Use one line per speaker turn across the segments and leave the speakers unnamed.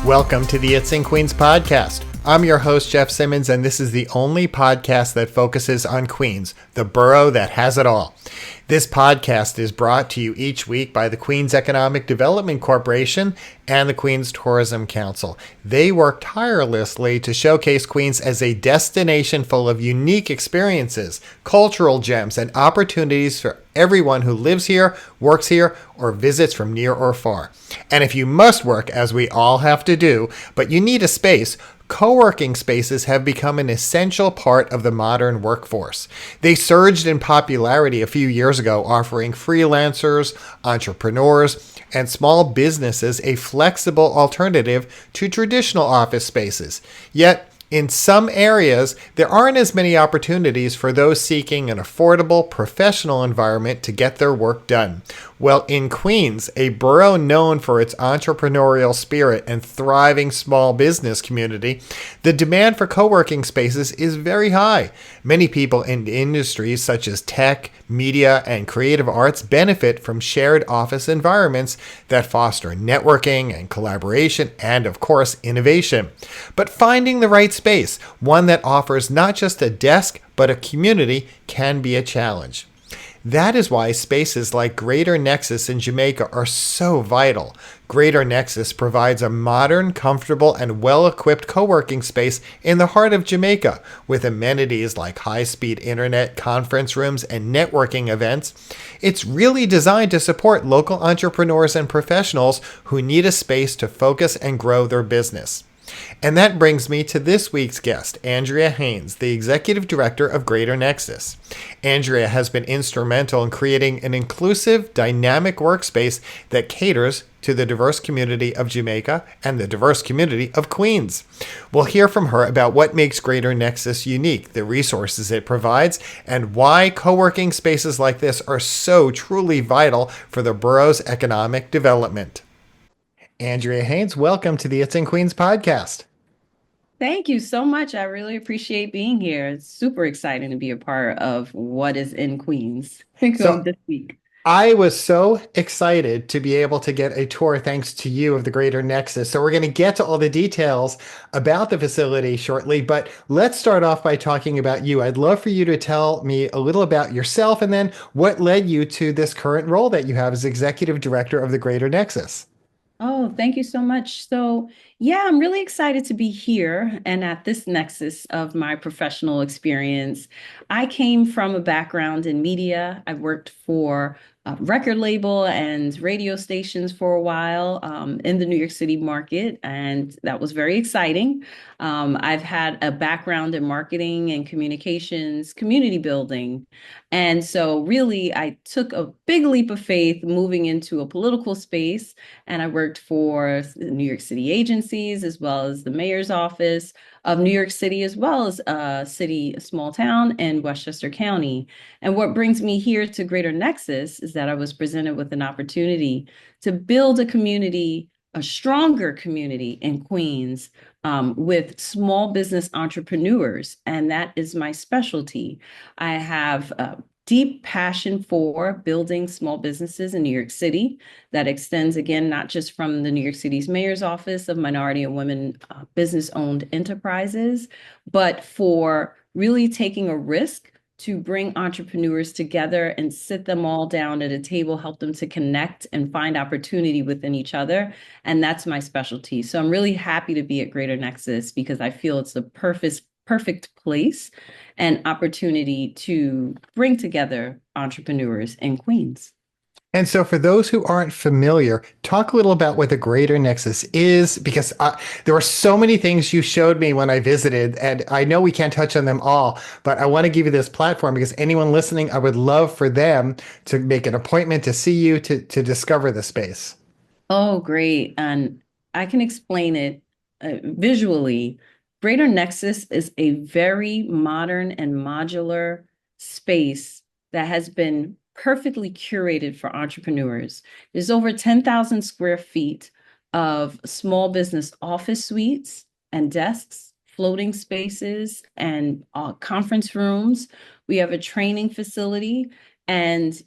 Welcome to the It's in Queens podcast. I'm your host, Jeff Simmons, and this is the only podcast that focuses on Queens, the borough that has it all. This podcast is brought to you each week by the Queens Economic Development Corporation and the Queens Tourism Council. They work tirelessly to showcase Queens as a destination full of unique experiences, cultural gems, and opportunities for everyone who lives here, works here, or visits from near or far. And if you must work, as we all have to do, but you need a space, co-working spaces have become an essential part of the modern workforce. They surged in popularity a few years ago, offering freelancers, entrepreneurs, and small businesses a flexible alternative to traditional office spaces. Yet, in some areas, there aren't as many opportunities for those seeking an affordable, professional environment to get their work done. Well, in Queens, a borough known for its entrepreneurial spirit and thriving small business community, the demand for co-working spaces is very high. Many people in industries such as tech, media, and creative arts benefit from shared office environments that foster networking and collaboration and, of course, innovation. But finding the right space, one that offers not just a desk, but a community, can be a challenge. That is why spaces like Greater Nexus in Jamaica are so vital. Greater Nexus provides a modern, comfortable, and well-equipped co-working space in the heart of Jamaica, with amenities like high-speed internet, conference rooms, and networking events. It's really designed to support local entrepreneurs and professionals who need a space to focus and grow their business. And that brings me to this week's guest, Andrea Haynes, the Executive Director of Greater Nexus. Andrea has been instrumental in creating an inclusive, dynamic workspace that caters to the diverse community of Jamaica and the diverse community of Queens. We'll hear from her about what makes Greater Nexus unique, the resources it provides, and why co-working spaces like this are so truly vital for the borough's economic development. Andrea Haynes, welcome to the It's in Queens podcast.
Thank you so much. I really appreciate being here. It's super exciting to be a part of what is in Queens
So
this week.
I was so excited to be able to get a tour thanks to you of the Greater Nexus. So we're going to get to all the details about the facility shortly, but let's start off by talking about you. I'd love for you to tell me a little about yourself and then what led you to this current role that you have as Executive Director of the Greater Nexus.
Oh, thank you so much. So, yeah, I'm really excited to be here and at this nexus of my professional experience. I came from a background in media. I worked for a record label and radio stations for a while in the New York City market, and that was very exciting. I've had a background in marketing and communications, community building. And so, really, I took a big leap of faith moving into a political space, and I worked for New York City agencies as well as the mayor's office of New York City, as well as a small town in Westchester County. And what brings me here to Greater Nexus is that I was presented with an opportunity to build a community, a stronger community in Queens with small business entrepreneurs. And that is my specialty. I have deep passion for building small businesses in New York City that extends, again, not just from the New York City's mayor's office of minority and women business-owned enterprises, but for really taking a risk to bring entrepreneurs together and sit them all down at a table, help them to connect and find opportunity within each other. And that's my specialty. So I'm really happy to be at Greater Nexus because I feel it's the perfect place and opportunity to bring together entrepreneurs in Queens.
And so for those who aren't familiar, talk a little about what the Greater Nexus is, because there were so many things you showed me when I visited, and I know we can't touch on them all, but I want to give you this platform because anyone listening, I would love for them to make an appointment to see you to discover the space.
Oh, great. And I can explain it visually. Greater Nexus is a very modern and modular space that has been perfectly curated for entrepreneurs. There's over 10,000 square feet of small business office suites and desks, floating spaces, and conference rooms. We have a training facility And,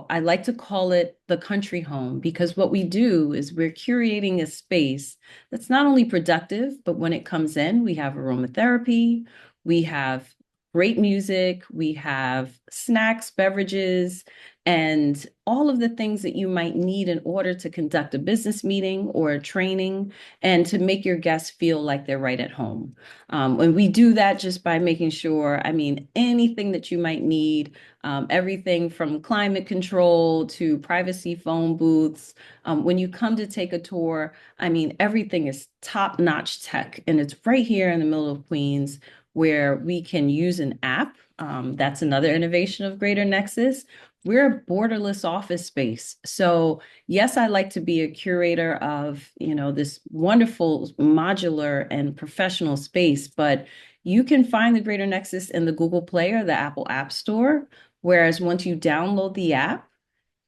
I like to call it the country home because what we do is we're curating a space that's not only productive, but when it comes in, we have aromatherapy, we have great music, we have snacks, beverages, and all of the things that you might need in order to conduct a business meeting or a training and to make your guests feel like they're right at home. And we do that just by making sure, I mean, anything that you might need, everything from climate control to privacy phone booths. When you come to take a tour, I mean, everything is top-notch tech, and it's right here in the middle of Queens where we can use an app. That's another innovation of Greater Nexus. We're a borderless office space. So yes, I like to be a curator of, this wonderful modular and professional space, but you can find the Greater Nexus in the Google Play or the Apple App Store. Whereas once you download the app,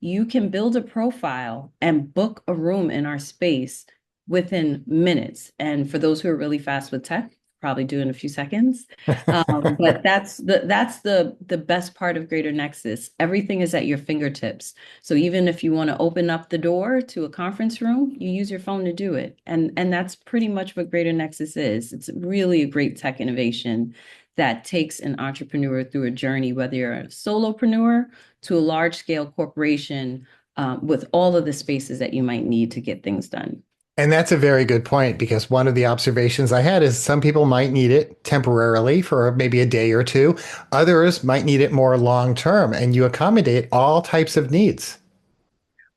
you can build a profile and book a room in our space within minutes. And for those who are really fast with tech, probably do in a few seconds. But that's the best part of Greater Nexus. Everything is at your fingertips. So even if you want to open up the door to a conference room, you use your phone to do it. And that's pretty much what Greater Nexus is. It's really a great tech innovation that takes an entrepreneur through a journey, whether you're a solopreneur to a large scale corporation, with all of the spaces that you might need to get things done.
And that's a very good point because one of the observations I had is some people might need it temporarily for maybe a day or two. Others might need it more long term, and you accommodate all types of needs.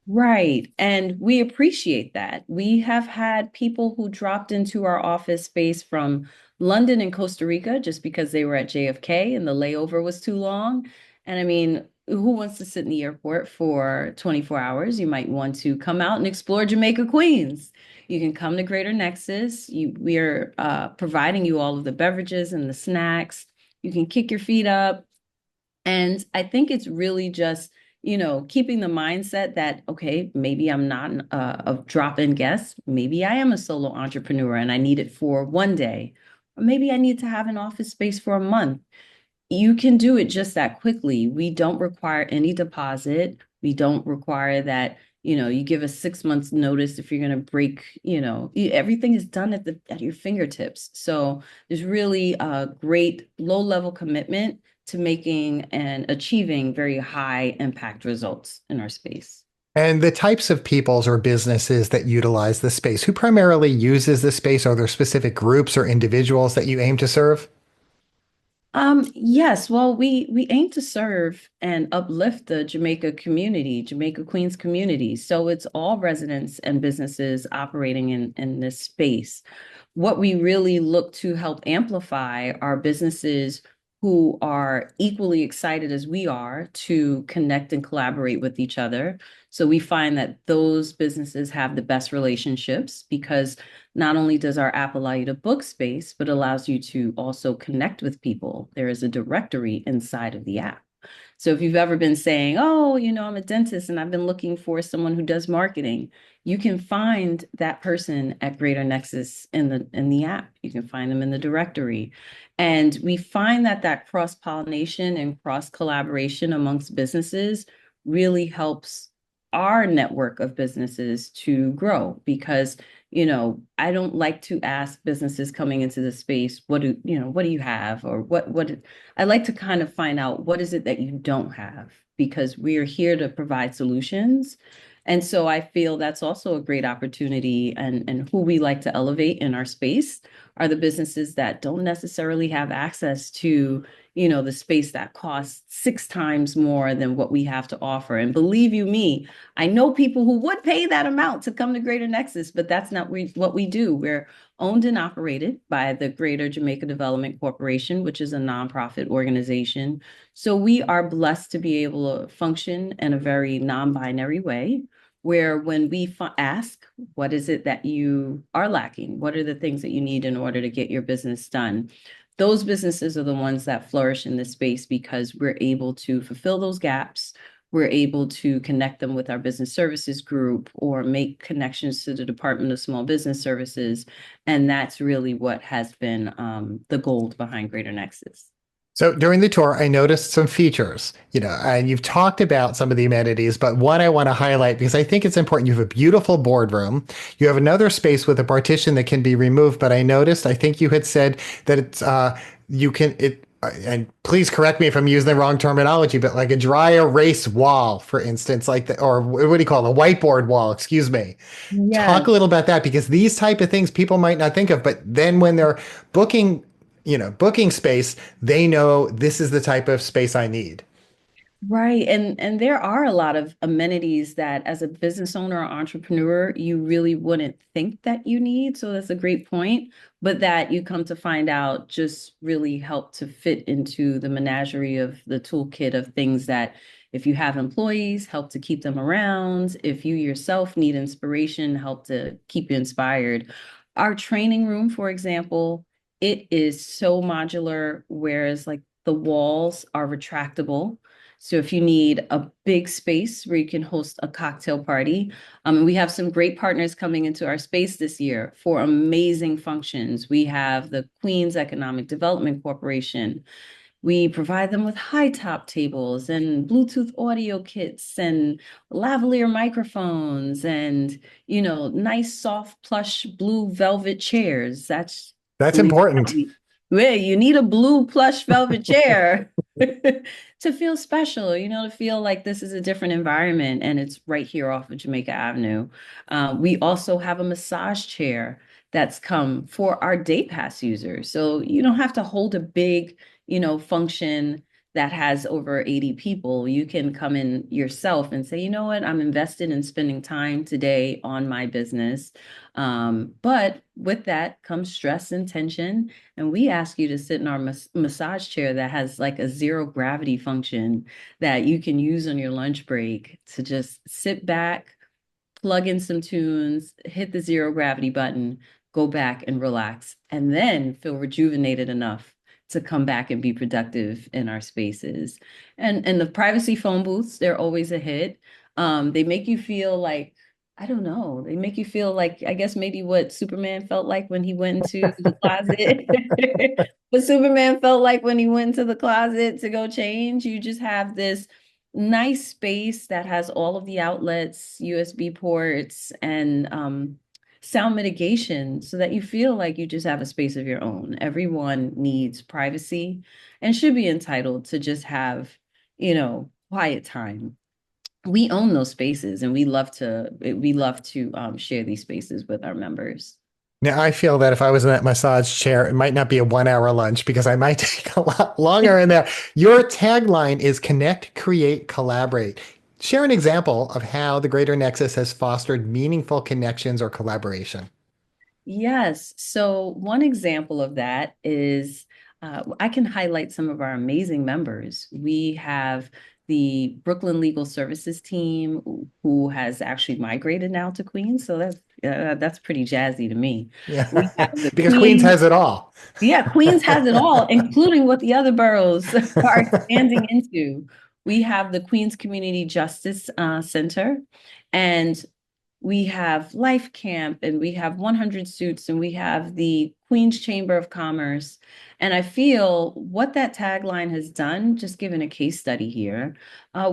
Right. And we appreciate that. We have had people who dropped into our office space from London and Costa Rica just because they were at JFK and the layover was too long. And I mean, who wants to sit in the airport for 24 hours? You might want to come out and explore Jamaica, Queens. You can come to Greater Nexus. We are providing you all of the beverages and the snacks. You can kick your feet up. And I think it's really just, keeping the mindset that, okay, maybe I'm not a drop-in guest. Maybe I am a solo entrepreneur and I need it for one day. Or maybe I need to have an office space for a month. You can do it just that quickly. We don't require any deposit. We don't require that, you give us 6 months notice if you're going to break, everything is done at your fingertips. So there's really a great low level commitment to making and achieving very high impact results in our space.
And the types of peoples or businesses that utilize the space, who primarily uses the space? Are there specific groups or individuals that you aim to serve?
Yes, well, we aim to serve and uplift the Jamaica community, Jamaica Queens community. So it's all residents and businesses operating in this space. What we really look to help amplify are businesses who are equally excited as we are to connect and collaborate with each other. So we find that those businesses have the best relationships because not only does our app allow you to book space, but allows you to also connect with people. There is a directory inside of the app. So if you've ever been saying, oh, I'm a dentist and I've been looking for someone who does marketing, you can find that person at Greater Nexus in the app. You can find them in the directory. And we find that cross-pollination and cross-collaboration amongst businesses really helps our network of businesses to grow because I don't like to ask businesses coming into the space, what do you have? Or what I like to kind of find out what is it that you don't have, because we are here to provide solutions. And so I feel that's also a great opportunity, and who we like to elevate in our space are the businesses that don't necessarily have access to, the space that costs 6 times more than what we have to offer. And believe you me, I know people who would pay that amount to come to Greater Nexus, but that's not what we do. We're owned and operated by the Greater Jamaica Development Corporation, which is a nonprofit organization. So we are blessed to be able to function in a very non-binary way, where when we ask, what is it that you are lacking? What are the things that you need in order to get your business done? Those businesses are the ones that flourish in this space because we're able to fulfill those gaps. We're able to connect them with our business services group or make connections to the Department of Small Business Services. And that's really what has been the gold behind Greater Nexus.
So during the tour, I noticed some features, and you've talked about some of the amenities, but one I want to highlight because I think it's important. You have a beautiful boardroom. You have another space with a partition that can be removed, but I noticed, I think you had said that you can, and please correct me if I'm using the wrong terminology, but like a dry erase wall, for instance, or what do you call it? A whiteboard wall, excuse me. Talk
Yes.
a little about that because these type of things people might not think of, but then when they're booking, booking space, they know this is the type of space I need.
Right. And there are a lot of amenities that as a business owner or entrepreneur, you really wouldn't think that you need. So that's a great point, but that you come to find out just really help to fit into the menagerie of the toolkit of things that if you have employees, help to keep them around. If you yourself need inspiration, help to keep you inspired. Our training room, for example, it is so modular, whereas like the walls are retractable. So if you need a big space where you can host a cocktail party, we have some great partners coming into our space this year for amazing functions. We have the Queens Economic Development Corporation. We provide them with high top tables and Bluetooth audio kits and lavalier microphones and, nice soft plush blue velvet chairs. That's
That's
believe it or
important.
not, well, you need a blue plush velvet chair to feel special, to feel like this is a different environment and it's right here off of Jamaica Avenue. We also have a massage chair that's come for our day pass users. So you don't have to hold a big, function that has over 80 people. You can come in yourself and say, you know what, I'm invested in spending time today on my business. But with that comes stress and tension. And we ask you to sit in our massage chair that has like a zero gravity function that you can use on your lunch break to just sit back, plug in some tunes, hit the zero gravity button, go back and relax, and then feel rejuvenated enough to come back and be productive in our spaces. And the privacy phone booths, they're always a hit. They make you feel like, I don't know, they make you feel like, I guess maybe what Superman felt like when he went into the closet. What Superman felt like when he went into the closet to go change. You just have this nice space that has all of the outlets, USB ports, and sound mitigation so that you feel like you just have a space of your own. Everyone needs privacy and should be entitled to just have, quiet time. We own those spaces and we love to share these spaces with our members.
Now, I feel that if I was in that massage chair, it might not be a 1 hour lunch because I might take a lot longer in there. Your tagline is connect, create, collaborate. Share an example of how the Greater Nexus has fostered meaningful connections or collaboration.
Yes. So one example of that is I can highlight some of our amazing members. We have the Brooklyn Legal Services team who has actually migrated now to Queens. So that's pretty jazzy to me. We have
Yeah,
the
because Queens
Queens.
has it all.
Yeah, Queens has it all, including what the other boroughs are expanding into. We have the Queens Community Justice Center, and we have Life Camp, and we have 100 Suits, and we have the Queens Chamber of Commerce. And I feel what that tagline has done, just given a case study here,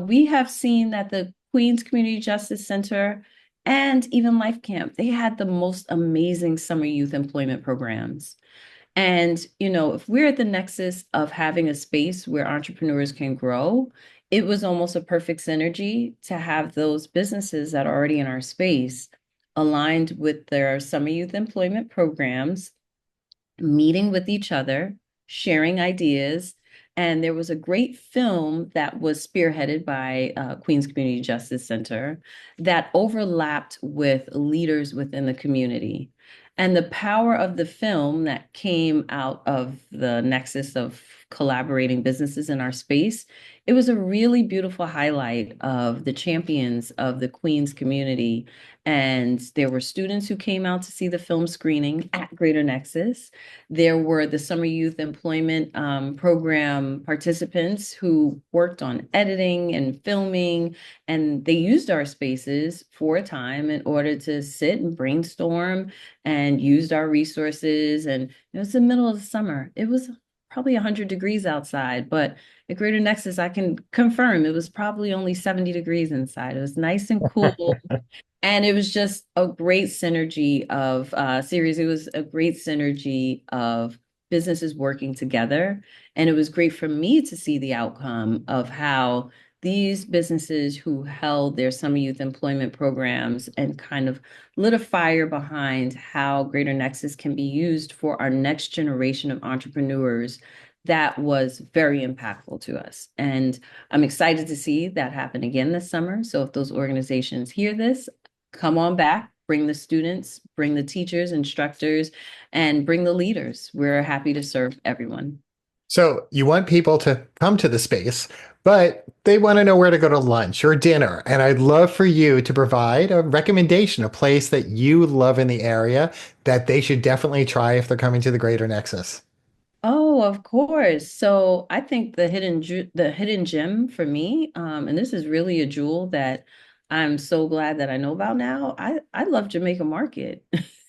we have seen that the Queens Community Justice Center and even Life Camp, they had the most amazing summer youth employment programs. And, if we're at the nexus of having a space where entrepreneurs can grow, it was almost a perfect synergy to have those businesses that are already in our space aligned with their summer youth employment programs, meeting with each other, sharing ideas. And there was a great film that was spearheaded by Queens Community Justice Center that overlapped with leaders within the community. And the power of the film that came out of the nexus of collaborating businesses in our space, it was a really beautiful highlight of the champions of the Queens community. And there were students who came out to see the film screening at Greater Nexus. There were the Summer Youth Employment Program participants who worked on editing and filming, and they used our spaces for a time in order to sit and brainstorm and used our resources. And it was the middle of the summer. It was probably 100 degrees outside, but at Greater Nexus, I can confirm it was probably only 70 degrees inside. It was nice and cool. And it was just a great synergy of series. It was a great synergy of businesses working together. And it was great for me to see the outcome of how these businesses who held their summer youth employment programs and kind of lit a fire behind how Greater Nexus can be used for our next generation of entrepreneurs. That was very impactful to us. And I'm excited to see that happen again this summer. So if those organizations hear this, come on back, bring the students, bring the teachers, instructors, and bring the leaders. We're happy to serve everyone.
So you want people to come to the space, but they want to know where to go to lunch or dinner. And I'd love for you to provide a recommendation, a place that you love in the area that they should definitely try if they're coming to the Greater Nexus.
Oh, of course. So I think the hidden gem for me, and this is really a jewel that I'm so glad that I know about now. I love Jamaica Market.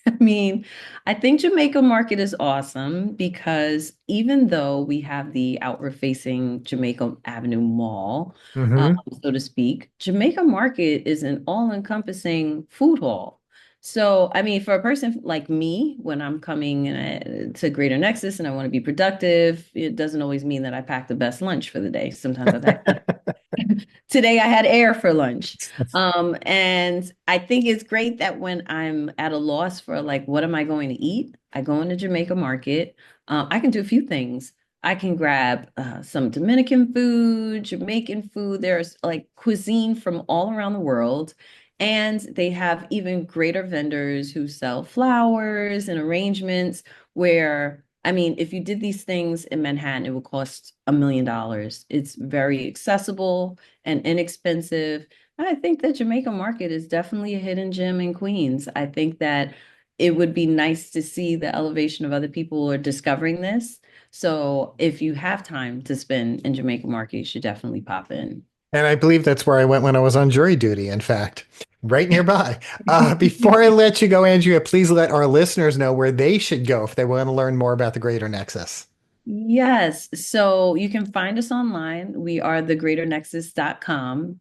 I mean, I think Jamaica Market is awesome because even though we have the outward facing Jamaica Avenue Mall,
Hmm.
so to speak, Jamaica Market is an all-encompassing food hall. So, I mean, for a person like me, when I'm coming to Greater Nexus and I want to be productive, it doesn't always mean that I pack the best lunch for the day. Sometimes I pack today I had air for lunch. And I think it's great that when I'm at a loss for like, what am I going to eat? I go into Jamaica Market. I can do a few things. I can grab some Dominican food, Jamaican food. There's like cuisine from all around the world. And they have even greater vendors who sell flowers and arrangements where I mean, if you did these things in Manhattan, it would cost $1 million. It's very accessible and inexpensive. And I think that Jamaica Market is definitely a hidden gem in Queens. I think that it would be nice to see the elevation of other people who are discovering this. So if you have time to spend in Jamaica Market, you should definitely pop in.
And I believe that's where I went when I was on jury duty, in fact, right nearby. Before I let you go, Andrea, please let our listeners know where they should go if they want to learn more about the Greater Nexus.
Yes, so you can find us online. We are thegreaternexus.com.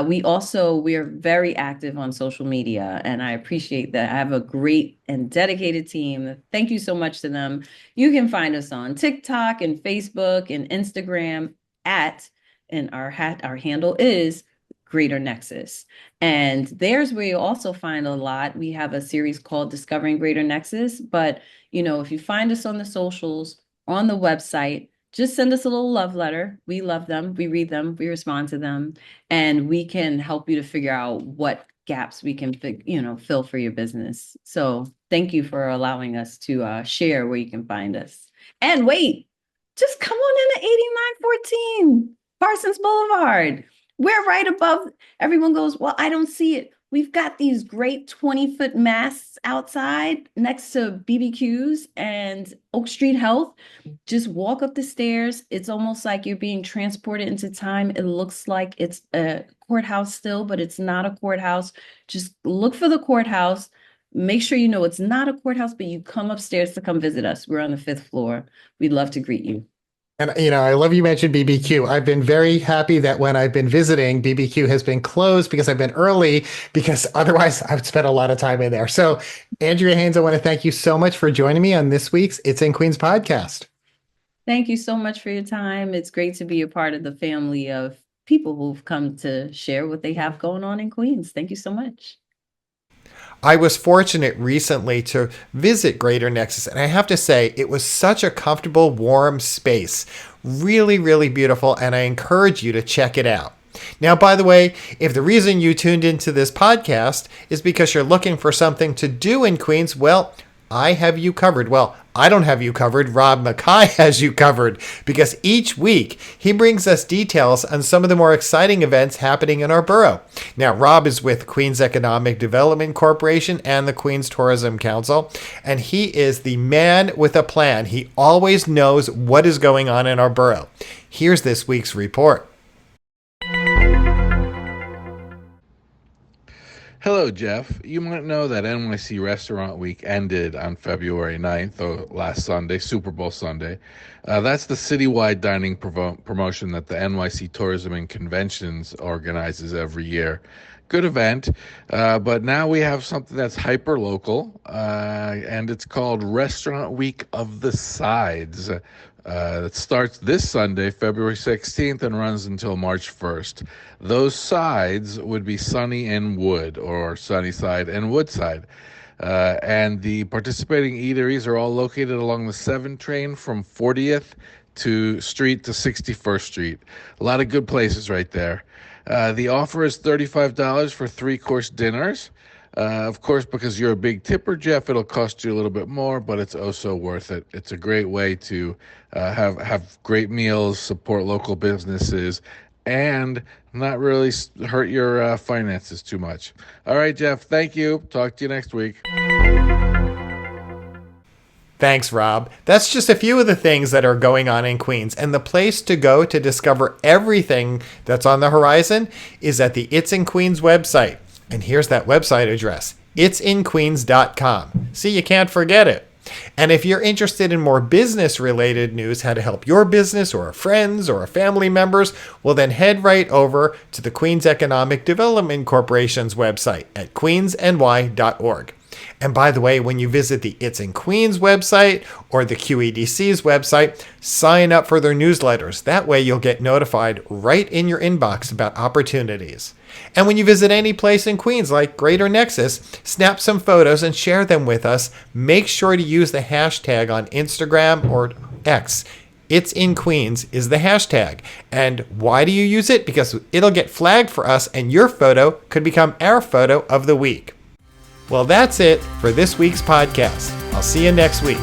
We are very active on social media, and I appreciate that. I have a great and dedicated team. Thank you so much to them. You can find us on TikTok and Facebook and Instagram at, and our handle is Greater Nexus. And there's where you also find a lot. We have a series called Discovering Greater Nexus, but if you find us on the socials, on the website, just send us a little love letter. We love them, we read them, we respond to them, and we can help you to figure out what gaps we can fill for your business. So thank you for allowing us to share where you can find us. And wait, just come on in to 8914 Parsons Boulevard. We're right above. Everyone goes, well, I don't see it. We've got these great 20-foot masts outside next to BBQs and Oak Street Health. Just walk up the stairs. It's almost like you're being transported into time. It looks like it's a courthouse still, but it's not a courthouse. Just look for the courthouse. Make sure you know it's not a courthouse, but you come upstairs to come visit us. We're on the 5th floor. We'd love to greet you.
And, I love you mentioned BBQ. I've been very happy that when I've been visiting, BBQ has been closed because I've been early, because otherwise I would spend a lot of time in there. So, Andrea Haynes, I want to thank you so much for joining me on this week's It's in Queens podcast.
Thank you so much for your time. It's great to be a part of the family of people who've come to share what they have going on in Queens. Thank you so much.
I was fortunate recently to visit Greater Nexus, and I have to say, it was such a comfortable, warm space. Really, really beautiful, and I encourage you to check it out. Now, by the way, if the reason you tuned into this podcast is because you're looking for something to do in Queens, well, I have you covered. Well, I don't have you covered. Rob Mackay has you covered, because each week he brings us details on some of the more exciting events happening in our borough. Now, Rob is with Queens Economic Development Corporation and the Queens Tourism Council, and he is the man with a plan. He always knows what is going on in our borough. Here's this week's report.
Hello, Jeff. You might know that NYC Restaurant Week ended on February 9th, or last Sunday, Super Bowl Sunday. That's the citywide dining promotion that the NYC Tourism and Conventions organizes every year. Good event, but now we have something that's hyper local, and it's called Restaurant Week of the Sides. It starts this Sunday, February 16th, and runs until March 1st. Those sides would be Sunny and Wood, or Sunnyside and Woodside. And the participating eateries are all located along the 7 train from 40th Street to 61st Street. A lot of good places right there. The offer is $35 for 3-course dinners. Of course, because you're a big tipper, Jeff, it'll cost you a little bit more, but it's also worth it. It's a great way to have great meals, support local businesses, and not really hurt your finances too much. All right, Jeff, thank you. Talk to you next week.
Thanks, Rob. That's just a few of the things that are going on in Queens. And the place to go to discover everything that's on the horizon is at the It's in Queens website. And here's that website address, itsinqueens.com. See, you can't forget it. And if you're interested in more business-related news, how to help your business or friends or family members, well, then head right over to the Queens Economic Development Corporation's website at queensny.org. And by the way, when you visit the It's in Queens website or the QEDC's website, sign up for their newsletters. That way you'll get notified right in your inbox about opportunities. And when you visit any place in Queens like Greater Nexus, snap some photos and share them with us. Make sure to use the hashtag on Instagram or X. It's in Queens is the hashtag. And why do you use it? Because it'll get flagged for us and your photo could become our photo of the week. Well, that's it for this week's podcast. I'll see you next week.